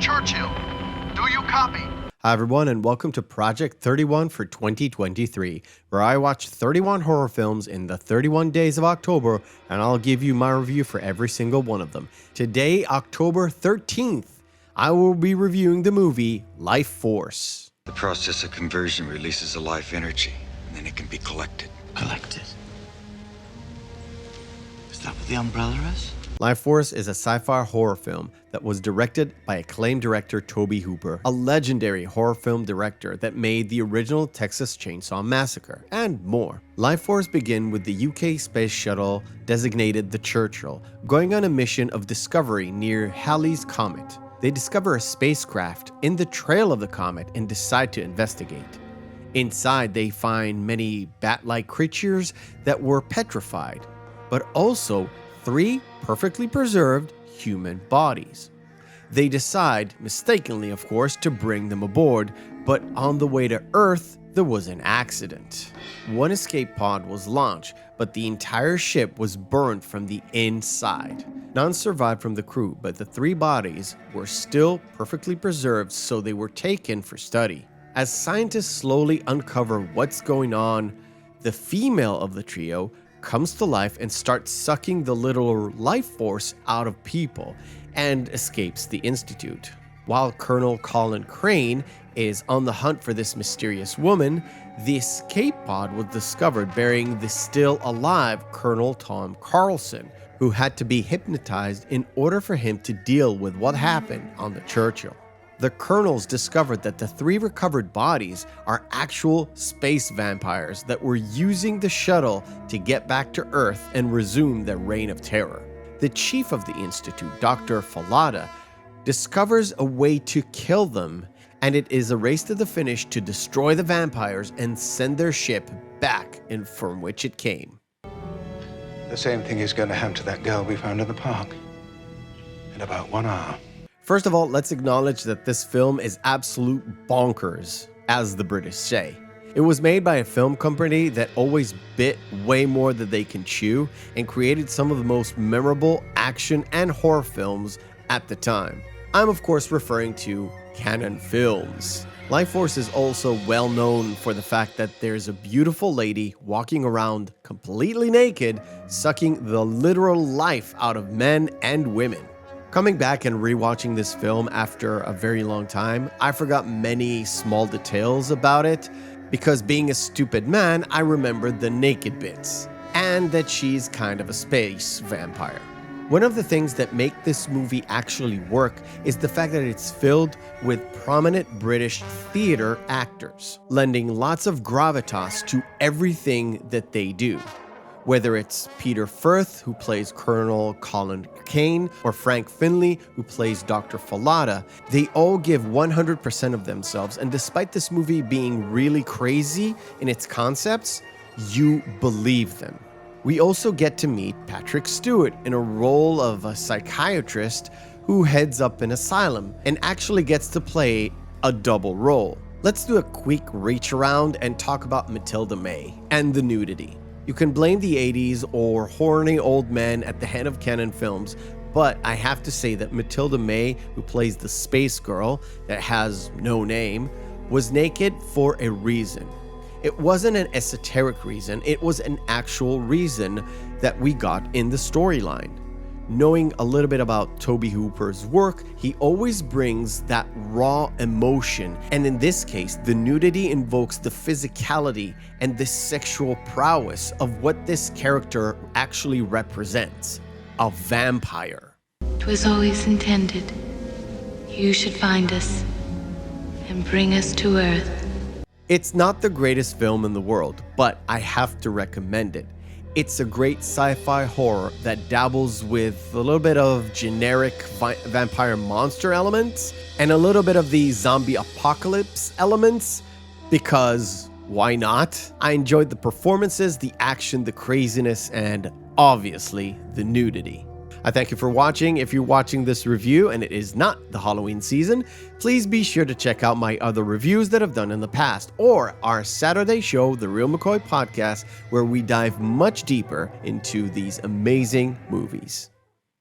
Churchill. Do you copy? Hi everyone, and welcome to Project 31 for 2023, where I watch 31 horror films in the 31 days of October, and I'll give you my review for every single one of them. Today, October 13th, I will be reviewing the movie Lifeforce. The process of conversion releases a life energy, and then it can be collected. Collected? Is that what the umbrella is? Lifeforce is a sci-fi horror film that was directed by acclaimed director Tobe Hooper, a legendary horror film director that made the original Texas Chainsaw Massacre, and more. Lifeforce begins with the UK space shuttle designated the Churchill, going on a mission of discovery near Halley's Comet. They discover a spacecraft in the trail of the comet and decide to investigate. Inside, they find many bat-like creatures that were petrified, but also 3 perfectly preserved human bodies. They decide, mistakenly of course, to bring them aboard, but on the way to Earth, there was an accident. One escape pod was launched, but the entire ship was burned from the inside. None survived from the crew, but the 3 bodies were still perfectly preserved, so they were taken for study. As scientists slowly uncover what's going on, the female of the trio comes to life and starts sucking the little life force out of people and escapes the Institute. While Colonel Colin Crane is on the hunt for this mysterious woman, the escape pod was discovered bearing the still alive Colonel Tom Carlson, who had to be hypnotized in order for him to deal with what happened on the Churchill. The colonels discovered that the 3 recovered bodies are actual space vampires that were using the shuttle to get back to Earth and resume their reign of terror. The chief of the Institute, Dr. Fallada, discovers a way to kill them, and it is a race to the finish to destroy the vampires and send their ship back from which it came. The same thing is going to happen to that girl we found in the park in about 1 hour. First of all, let's acknowledge that this film is absolute bonkers, as the British say. It was made by a film company that always bit way more than they can chew and created some of the most memorable action and horror films at the time. I'm of course referring to Cannon Films. Lifeforce is also well known for the fact that there's a beautiful lady walking around completely naked, sucking the literal life out of men and women. Coming back and rewatching this film after a very long time, I forgot many small details about it because being a stupid man, I remembered the naked bits and that she's kind of a space vampire. One of the things that make this movie actually work is the fact that it's filled with prominent British theater actors, lending lots of gravitas to everything that they do. Whether it's Peter Firth, who plays Colonel Colin Crane, or Frank Finlay, who plays Dr. Fallada, they all give 100% of themselves, and despite this movie being really crazy in its concepts, you believe them. We also get to meet Patrick Stewart in a role of a psychiatrist who heads up an asylum and actually gets to play a double role. Let's do a quick reach around and talk about Matilda May and the nudity. You can blame the 80s or horny old men at the head of Cannon Films, but I have to say that Matilda May, who plays the space girl that has no name, was naked for a reason. It wasn't an esoteric reason, it was an actual reason that we got in the storyline. Knowing a little bit about Tobe Hooper's work, he always brings that raw emotion, and in this case, the nudity invokes the physicality and the sexual prowess of what this character actually represents: a vampire. 'Twas always intended you should find us and bring us to Earth. It's not the greatest film in the world, but I have to recommend it. It's a great sci-fi horror that dabbles with a little bit of generic vampire monster elements and a little bit of the zombie apocalypse elements, because why not? I enjoyed the performances, the action, the craziness, and obviously the nudity. I thank you for watching. If you're watching this review and it is not the Halloween season, please be sure to check out my other reviews that I've done in the past, or our Saturday show, The Real McCoy Podcast, where we dive much deeper into these amazing movies.